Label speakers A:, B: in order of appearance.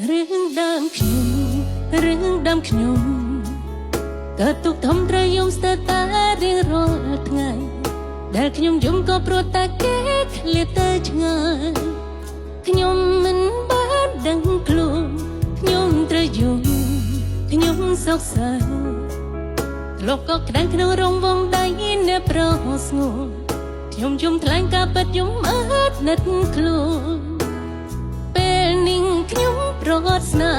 A: រឿងដើមខ្ញុំក៏ទុកធំត្រូវយំស្ទើរតែរៀងរាល់ថ្ងៃដែលខ្ញុំយំក៏ព្រោះតែគេឃ្លាតទៅឆ្ងាយខ្ញុំមិនបានដឹងខ្លួនខ្ញុំត្រូវយំខ្ញុំសោកសៅធ្លាប់ក៏ក្តាំងក្នុងរង្វង់ដៃអ្នកប្រស្ងួនខ្ញុំយំថ្លែងការពិតយំអត់ណិតខ្លួនពេលនេះខ្ញុំប្រត់ស្នា